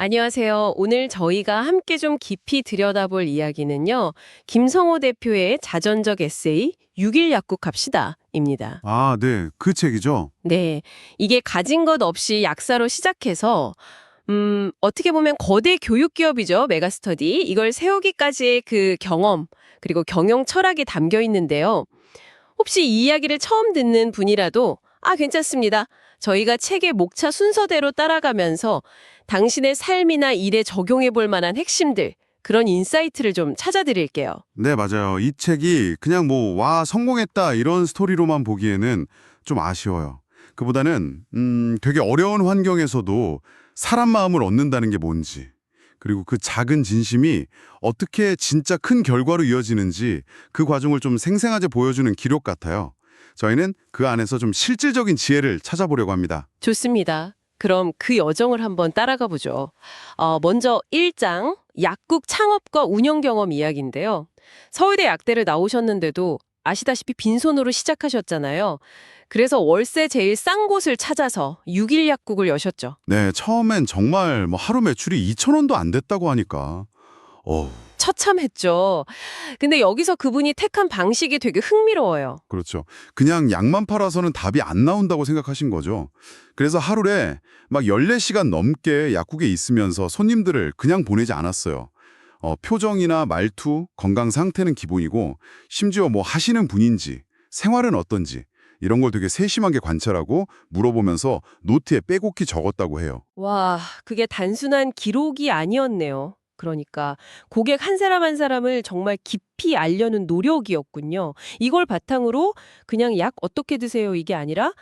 안녕하세요. 오늘 저희가 함께 좀 깊이 들여다볼 이야기는요. 김성호 대표의 자전적 에세이 6일 약국합시다입니다. 아, 네. 그 책이죠? 네. 이게 가진 것 없이 약사로 시작해서 어떻게 보면 거대 교육 기업이죠. 메가스터디. 이걸 세우기까지의 그 경험 그리고 경영 철학이 담겨 있는데요. 혹시 이 이야기를 처음 듣는 분이라도 괜찮습니다. 저희가 책의 목차 순서대로 따라가면서 당신의 삶이나 일에 적용해 볼 만한 핵심들, 그런 인사이트를 좀 찾아드릴게요. 네, 맞아요. 이 책이 그냥 성공했다 이런 스토리로만 보기에는 좀 아쉬워요. 그보다는 되게 어려운 환경에서도 사람 마음을 얻는다는 게 뭔지, 그리고 그 작은 진심이 어떻게 진짜 큰 결과로 이어지는지 그 과정을 좀 생생하게 보여주는 기록 같아요. 저희는 그 안에서 좀 실질적인 지혜를 찾아보려고 합니다. 좋습니다. 그럼 그 여정을 한번 따라가 보죠. 먼저 1장, 약국 창업과 운영 경험 이야기인데요. 서울대 약대를 나오셨는데도 아시다시피 빈손으로 시작하셨잖아요. 그래서 월세 제일 싼 곳을 찾아서 6일 약국을 여셨죠. 네, 처음엔 정말 하루 매출이 2,000원도 안 됐다고 하니까 어우, 처참했죠. 근데 여기서 그분이 택한 방식이 되게 흥미로워요. 그렇죠. 그냥 약만 팔아서는 답이 안 나온다고 생각하신 거죠. 그래서 하루에 14시간 넘게 약국에 있으면서 손님들을 그냥 보내지 않았어요. 표정이나 말투, 건강 상태는 기본이고 심지어 하시는 분인지, 생활은 어떤지 이런 걸 되게 세심하게 관찰하고 물어보면서 노트에 빼곡히 적었다고 해요. 와, 그게 단순한 기록이 아니었네요. 그러니까 고객 한 사람 한 사람을 정말 깊이 알려는 노력이었군요. 이걸 바탕으로 그냥 약 어떻게 드세요 이게 아니라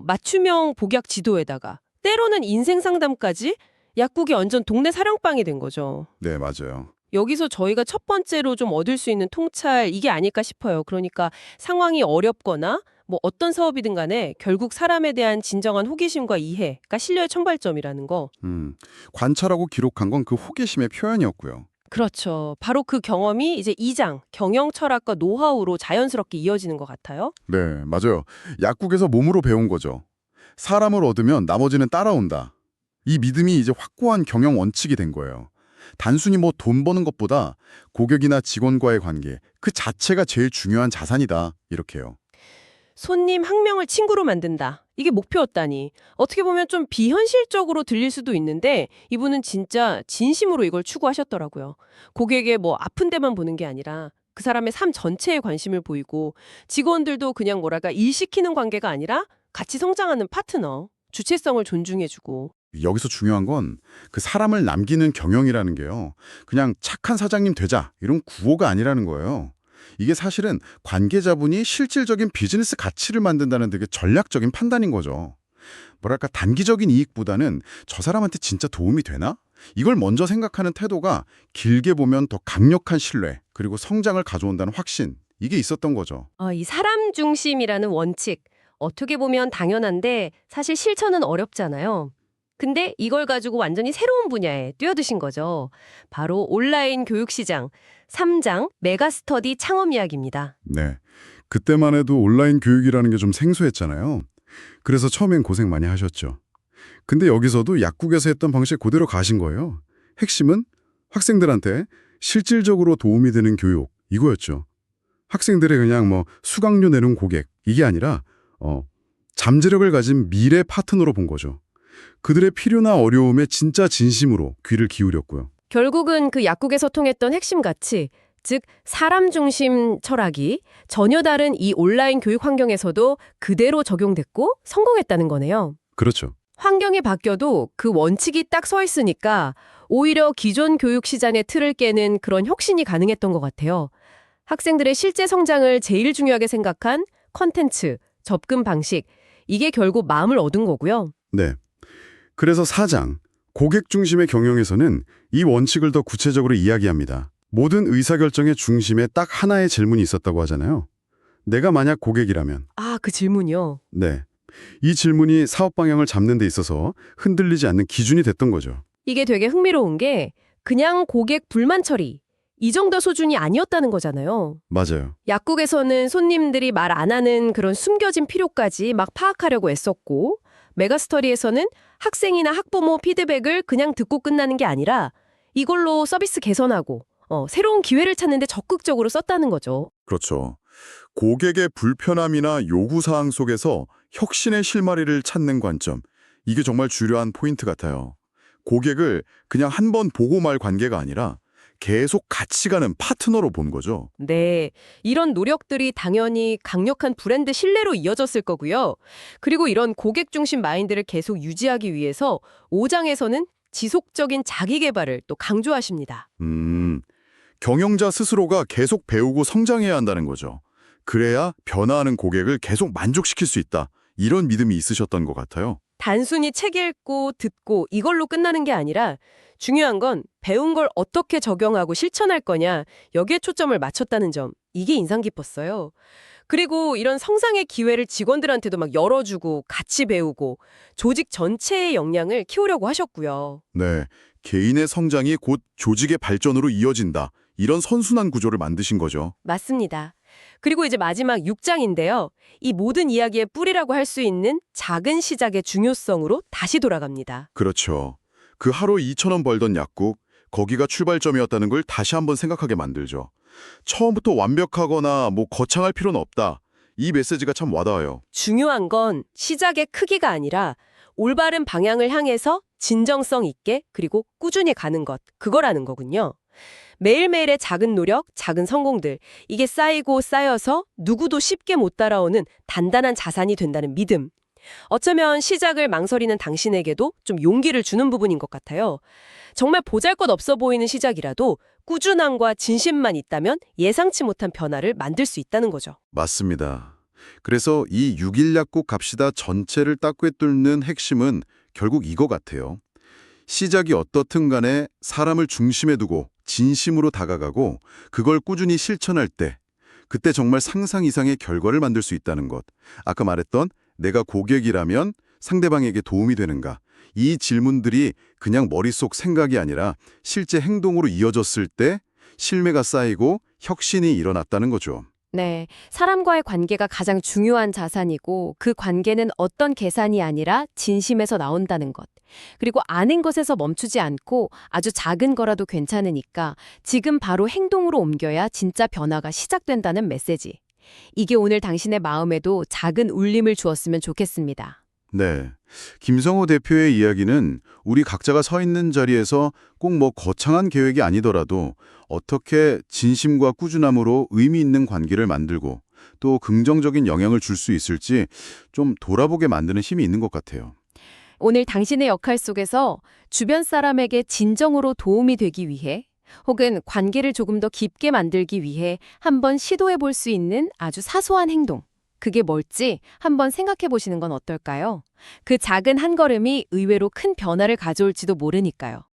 맞춤형 복약 지도에다가 때로는 인생 상담까지 약국이 완전 동네 사령방이 된 거죠. 네, 맞아요. 여기서 저희가 첫 번째로 좀 얻을 수 있는 통찰 이게 아닐까 싶어요. 그러니까 상황이 어렵거나 어떤 사업이든 간에 결국 사람에 대한 진정한 호기심과 이해가 신뢰의 천발점이라는 거. 관찰하고 기록한 건 그 호기심의 표현이었고요. 그렇죠. 바로 그 경험이 이제 2장 경영 철학과 노하우로 자연스럽게 이어지는 것 같아요. 네, 맞아요. 약국에서 몸으로 배운 거죠. 사람을 얻으면 나머지는 따라온다. 이 믿음이 이제 확고한 경영 원칙이 된 거예요. 단순히 돈 버는 것보다 고객이나 직원과의 관계, 그 자체가 제일 중요한 자산이다. 이렇게요. 손님 한 명을 친구로 만든다. 이게 목표였다니. 어떻게 보면 좀 비현실적으로 들릴 수도 있는데 이분은 진짜 진심으로 이걸 추구하셨더라고요. 고객의 아픈 데만 보는 게 아니라 그 사람의 삶 전체에 관심을 보이고 직원들도 그냥 뭐랄까 일 시키는 관계가 아니라 같이 성장하는 파트너, 주체성을 존중해주고. 여기서 중요한 건 그 사람을 남기는 경영이라는 게요. 그냥 착한 사장님 되자 이런 구호가 아니라는 거예요. 이게 사실은 관계자분이 실질적인 비즈니스 가치를 만든다는 되게 전략적인 판단인 거죠. 뭐랄까 단기적인 이익보다는 저 사람한테 진짜 도움이 되나? 이걸 먼저 생각하는 태도가 길게 보면 더 강력한 신뢰 그리고 성장을 가져온다는 확신 이게 있었던 거죠. 이 사람 중심이라는 원칙, 어떻게 보면 당연한데 사실 실천은 어렵잖아요. 근데 이걸 가지고 완전히 새로운 분야에 뛰어드신 거죠. 바로 온라인 교육 시장 3장 메가스터디 창업 이야기입니다. 네. 그때만 해도 온라인 교육이라는 게 좀 생소했잖아요. 그래서 처음엔 고생 많이 하셨죠. 근데 여기서도 약국에서 했던 방식 그대로 가신 거예요. 핵심은 학생들한테 실질적으로 도움이 되는 교육 이거였죠. 학생들의 그냥 수강료 내는 고객 이게 아니라 잠재력을 가진 미래 파트너로 본 거죠. 그들의 필요나 어려움에 진짜 진심으로 귀를 기울였고요. 결국은 그 약국에서 통했던 핵심 가치, 즉 사람 중심 철학이 전혀 다른 이 온라인 교육 환경에서도 그대로 적용됐고 성공했다는 거네요. 그렇죠. 환경이 바뀌어도 그 원칙이 딱 서 있으니까 오히려 기존 교육 시장의 틀을 깨는 그런 혁신이 가능했던 것 같아요. 학생들의 실제 성장을 제일 중요하게 생각한 컨텐츠, 접근 방식, 이게 결국 마음을 얻은 거고요. 네. 그래서 4장, 고객 중심의 경영에서는 이 원칙을 더 구체적으로 이야기합니다. 모든 의사결정의 중심에 딱 하나의 질문이 있었다고 하잖아요. 내가 만약 고객이라면. 그 질문이요. 네. 이 질문이 사업 방향을 잡는 데 있어서 흔들리지 않는 기준이 됐던 거죠. 이게 되게 흥미로운 게 그냥 고객 불만 처리, 이 정도 수준이 아니었다는 거잖아요. 맞아요. 약국에서는 손님들이 말 안 하는 그런 숨겨진 필요까지 막 파악하려고 애썼고 메가스터디에서는 학생이나 학부모 피드백을 그냥 듣고 끝나는 게 아니라 이걸로 서비스 개선하고 새로운 기회를 찾는 데 적극적으로 썼다는 거죠. 그렇죠. 고객의 불편함이나 요구사항 속에서 혁신의 실마리를 찾는 관점. 이게 정말 중요한 포인트 같아요. 고객을 그냥 한 번 보고 말 관계가 아니라 계속 같이 가는 파트너로 본 거죠. 네, 이런 노력들이 당연히 강력한 브랜드 신뢰로 이어졌을 거고요. 그리고 이런 고객 중심 마인드를 계속 유지하기 위해서 5장에서는 지속적인 자기 개발을 또 강조하십니다. 경영자 스스로가 계속 배우고 성장해야 한다는 거죠. 그래야 변화하는 고객을 계속 만족시킬 수 있다. 이런 믿음이 있으셨던 것 같아요. 단순히 책 읽고 듣고 이걸로 끝나는 게 아니라 중요한 건 배운 걸 어떻게 적용하고 실천할 거냐, 여기에 초점을 맞췄다는 점. 이게 인상 깊었어요. 그리고 이런 성장의 기회를 직원들한테도 막 열어주고 같이 배우고 조직 전체의 역량을 키우려고 하셨고요. 네, 개인의 성장이 곧 조직의 발전으로 이어진다. 이런 선순환 구조를 만드신 거죠. 맞습니다. 그리고 이제 마지막 6장인데요. 이 모든 이야기의 뿌리라고 할 수 있는 작은 시작의 중요성으로 다시 돌아갑니다. 그렇죠. 그 하루 2,000원 벌던 약국, 거기가 출발점이었다는 걸 다시 한번 생각하게 만들죠. 처음부터 완벽하거나 거창할 필요는 없다. 이 메시지가 참 와닿아요. 중요한 건 시작의 크기가 아니라 올바른 방향을 향해서 진정성 있게 그리고 꾸준히 가는 것, 그거라는 거군요. 매일매일의 작은 노력, 작은 성공들, 이게 쌓이고 쌓여서 누구도 쉽게 못 따라오는 단단한 자산이 된다는 믿음. 어쩌면 시작을 망설이는 당신에게도 좀 용기를 주는 부분인 것 같아요. 정말 보잘것없어 보이는 시작이라도 꾸준함과 진심만 있다면 예상치 못한 변화를 만들 수 있다는 거죠. 맞습니다. 그래서 이 6일 약국 갑시다 전체를 딱 꿰뚫는 핵심은 결국 이거 같아요. 시작이 어떻든 간에 사람을 중심에 두고 진심으로 다가가고 그걸 꾸준히 실천할 때 그때 정말 상상 이상의 결과를 만들 수 있다는 것. 아까 말했던 내가 고객이라면 상대방에게 도움이 되는가? 이 질문들이 그냥 머릿속 생각이 아니라 실제 행동으로 이어졌을 때 신뢰가 쌓이고 혁신이 일어났다는 거죠. 네, 사람과의 관계가 가장 중요한 자산이고 그 관계는 어떤 계산이 아니라 진심에서 나온다는 것. 그리고 아는 것에서 멈추지 않고 아주 작은 거라도 괜찮으니까 지금 바로 행동으로 옮겨야 진짜 변화가 시작된다는 메시지. 이게 오늘 당신의 마음에도 작은 울림을 주었으면 좋겠습니다. 네. 김성호 대표의 이야기는 우리 각자가 서 있는 자리에서 꼭 거창한 계획이 아니더라도 어떻게 진심과 꾸준함으로 의미 있는 관계를 만들고 또 긍정적인 영향을 줄 수 있을지 좀 돌아보게 만드는 힘이 있는 것 같아요. 오늘 당신의 역할 속에서 주변 사람에게 진정으로 도움이 되기 위해 혹은 관계를 조금 더 깊게 만들기 위해 한번 시도해 볼 수 있는 아주 사소한 행동. 그게 뭘지 한번 생각해 보시는 건 어떨까요? 그 작은 한 걸음이 의외로 큰 변화를 가져올지도 모르니까요.